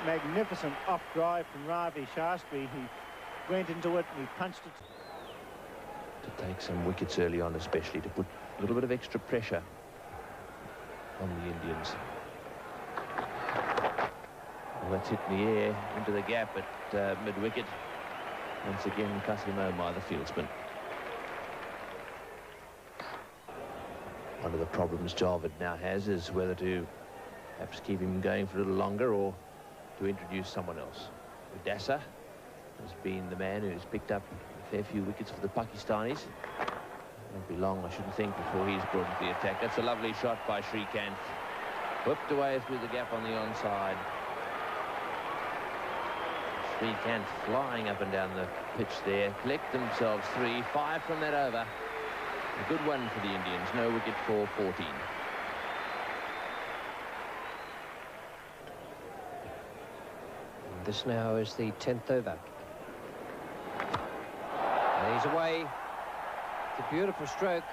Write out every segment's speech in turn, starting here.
magnificent off drive from Ravi Shastri. He went into it and he punched it. To take some wickets early on, especially to put a little bit of extra pressure on the Indians. Well, that's hit in the air into the gap at mid-wicket. Once again, Kasim Omar, the fieldsman. One of the problems Javed now has is whether to perhaps keep him going for a little longer or to introduce someone else. Udasa has been the man who's picked up a fair few wickets for the Pakistanis. Won't be long, I shouldn't think, before he's brought into the attack. That's a lovely shot by Srikkanth. Whipped away through the gap on the onside. Srikkanth flying up and down the pitch there. Collect themselves 3, 5 from that over. A good one for the Indians. No wicket for 14. And this now is the 10th over. And he's away. It's a beautiful stroke.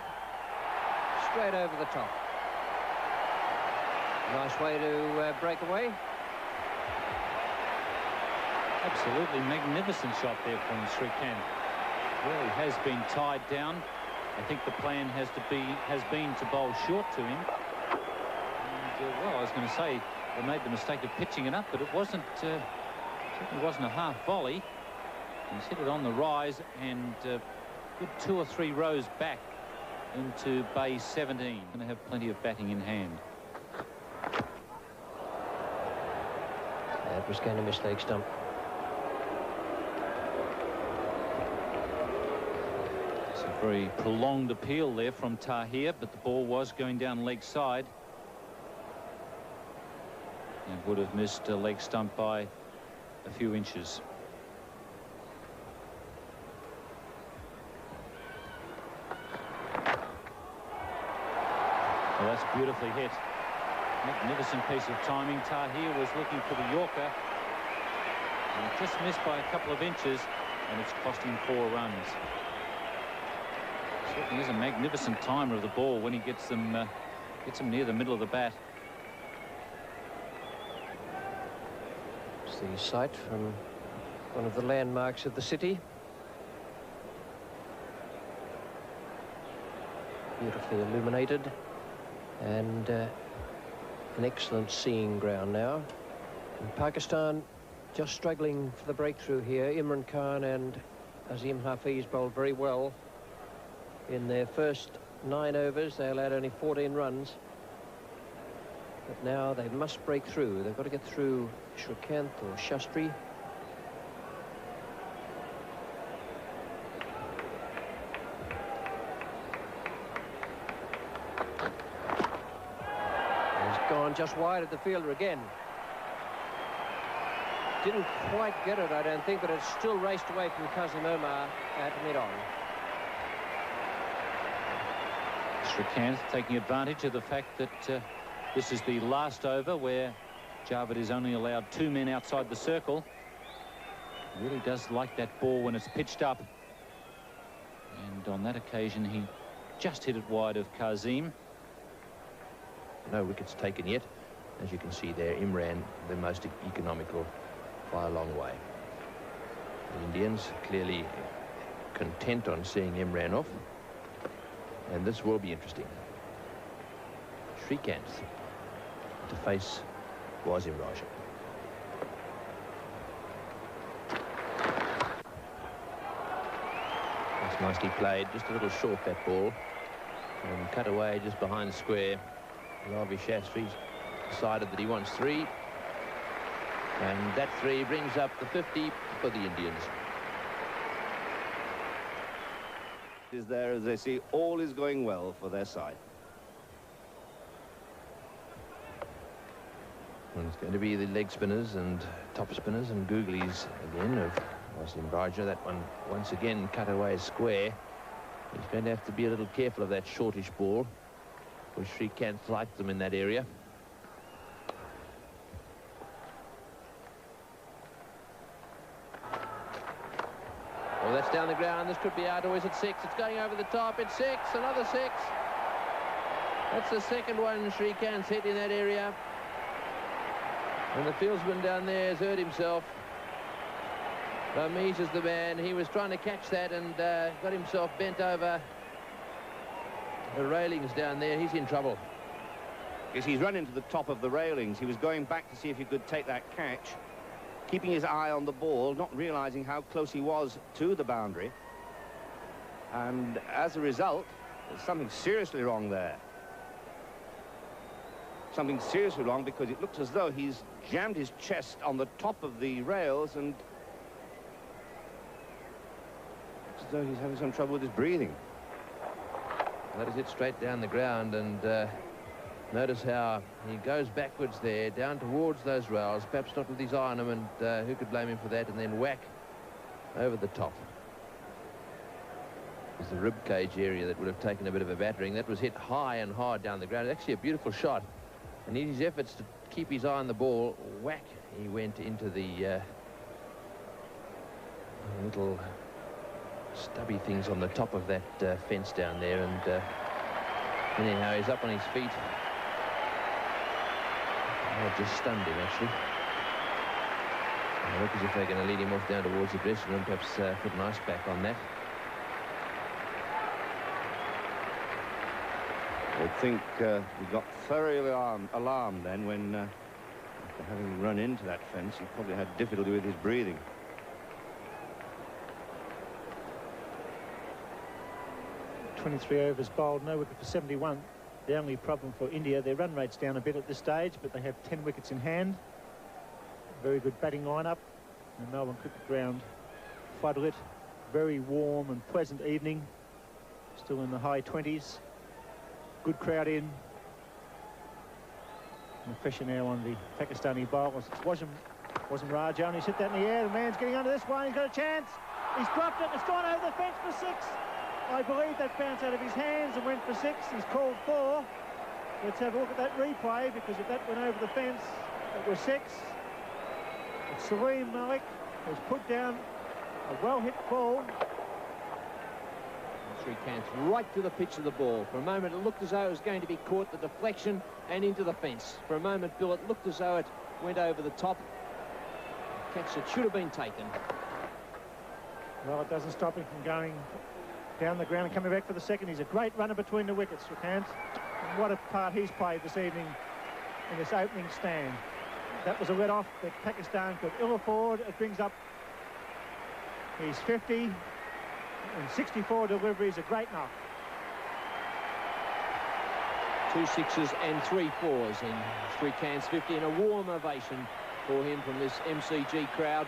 Straight over the top. Nice way to break away. Absolutely magnificent shot there from Srikkanth. Really has been tied down. I think the plan has been to bowl short to him. And, well, I was going to say they made the mistake of pitching it up, but it wasn't. Certainly wasn't a half volley. He's hit it on the rise and good 2 or 3 rows back into bay 17. Going to have plenty of batting in hand. That was going to miss leg stump. It's a very prolonged appeal there from Tahir, but the ball was going down leg side. And would have missed a leg stump by a few inches. Well, that's beautifully hit. Magnificent piece of timing. Tahir was looking for the Yorker. And it just missed by a couple of inches, and it's cost him 4 runs. Certainly is a magnificent timer of the ball when he gets them near the middle of the bat. It's the sight from one of the landmarks of the city. Beautifully illuminated, and an excellent seeing ground now. And Pakistan just struggling for the breakthrough here. Imran Khan and Azim Hafiz bowled very well. In their first 9 overs, they allowed only 14 runs. But now they must break through. They've got to get through Srikkanth or Shastri. He's gone just wide of the fielder again. Didn't quite get it, I don't think, but it's still raced away from Kasim Omar at mid-on. Srikkanth taking advantage of the fact that this is the last over where Javed is only allowed 2 men outside the circle. Really does like that ball when it's pitched up. And on that occasion, he just hit it wide of Kasim. No wickets taken yet. As you can see there, Imran, the most economical by a long way. The Indians clearly content on seeing Imran off. And this will be interesting. Srikkanth to face Wasim Raja. That's nicely played. Just a little short, that ball. And cut away just behind the square. Ravi Shastri's decided that he wants 3. And that 3 brings up the 50 for the Indians. Is there, as they see, all is going well for their side. And it's going to be the leg spinners and top spinners and googlies again of Wasim Raja. That one once again cut away square. He's going to have to be a little careful of that shortish ball, which Srikkanth liked them in that area. Oh, that's down the ground. This could be out, or is it 6? It's going over the top. It's 6. Another 6. That's the second one Srikkanth's hit in that area. And the fieldsman down there has hurt himself. Ramesh is the man. He was trying to catch that and got himself bent over the railings down there. He's in trouble. Yes, he's run into the top of the railings. He was going back to see if he could take that catch, keeping his eye on the ball, not realizing how close he was to the boundary. And as a result, there's something seriously wrong there. Something seriously wrong, because it looks as though he's jammed his chest on the top of the rails, and looks as though he's having some trouble with his breathing. That is it straight down the ground, and notice how he goes backwards there, down towards those rails, perhaps not with his eye on them, and who could blame him for that, and then whack over the top. It's the rib cage area that would have taken a bit of a battering. That was hit high and hard down the ground. Actually a beautiful shot, and in his efforts to keep his eye on the ball, whack, he went into the little stubby things on the top of that fence down there, and anyhow, he's up on his feet. Oh, just stunned him, actually. It looks as if they're going to lead him off down towards the dressing room, perhaps put an ice pack on that. I think he got thoroughly alarmed then when, after having run into that fence, he probably had difficulty with his breathing. .23 overs bowled, no wicket for 71. The only problem for India, their run rate's down a bit at this stage, but they have 10 wickets in hand. Very good batting lineup. The Melbourne cricket ground floodlit. Very warm and pleasant evening. Still in the high 20s. Good crowd in. And the pressure now on the Pakistani bowlers. It's wasn't Raja, and he's hit that in the air. The man's getting under this one. He's got a chance. He's dropped it. It's gone over the fence for 6. I believe that bounced out of his hands and went for 6. He's called 4. Let's have a look at that replay, because if that went over the fence, it was 6. But Salim Malik has put down a well-hit ball. Srikkanth right to the pitch of the ball. For a moment, it looked as though it was going to be caught, the deflection, and into the fence. For a moment, Bill, it looked as though it went over the top. A catch that should have been taken. Well, it doesn't stop him from going down the ground and coming back for the second. He's a great runner between the wickets, Srikkanth. And what a part he's played this evening in this opening stand. That was a let-off that Pakistan could ill afford. It brings up his 50 and 64 deliveries, a great knock. 2 6s and 3 4s in Srikkanth's 50, and a warm ovation for him from this MCG crowd.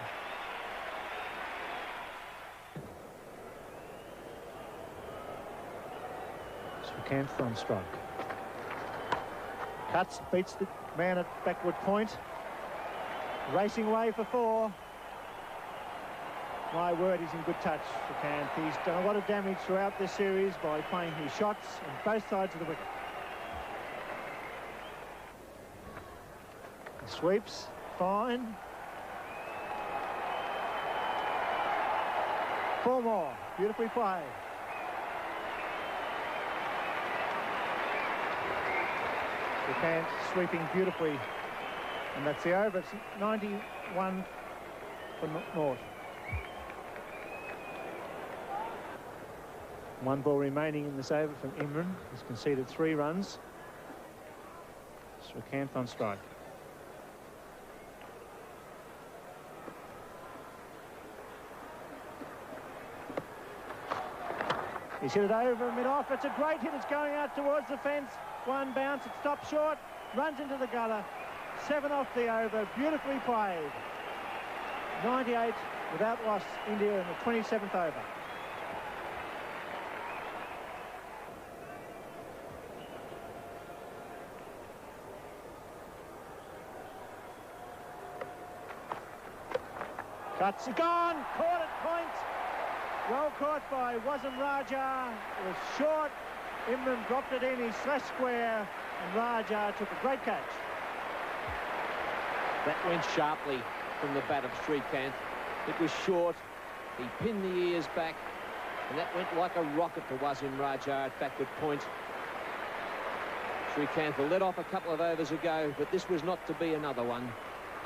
Srikkanth on strike. Cuts, beats the man at backward point. Racing away for 4. My word, he's in good touch, Srikkanth. He's done a lot of damage throughout this series by playing his shots on both sides of the wicket. He sweeps, fine. 4 more, beautifully played. Srikkanth sweeping beautifully, and that's the over. It's 91 for North. 1 ball remaining in this over from Imran. He's conceded 3 runs. Srikkanth on strike. He's hit it over mid-off. It's a great hit. It's going out towards the fence. 1 bounce. It stops short. Runs into the gutter. 7 off the over. Beautifully played. 98 without loss. India in the 27th over. Cuts. Gone. Caught at point. Well caught by Wasm Raja. It was short. Imran dropped it in. He slashed square, and Raja took a great catch. That went sharply from the bat of Srikkanth. It was short. He pinned the ears back, and that went like a rocket to Wasim Raja at backward point. Srikkanth let off a couple of overs ago, but this was not to be another one.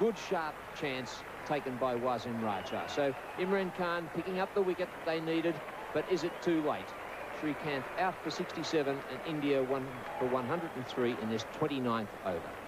good, sharp chance taken by Wasim Raja. So Imran Khan picking up the wicket they needed, but is it too late? Srikkanth out for 67 and India won for 103 in this 29th over.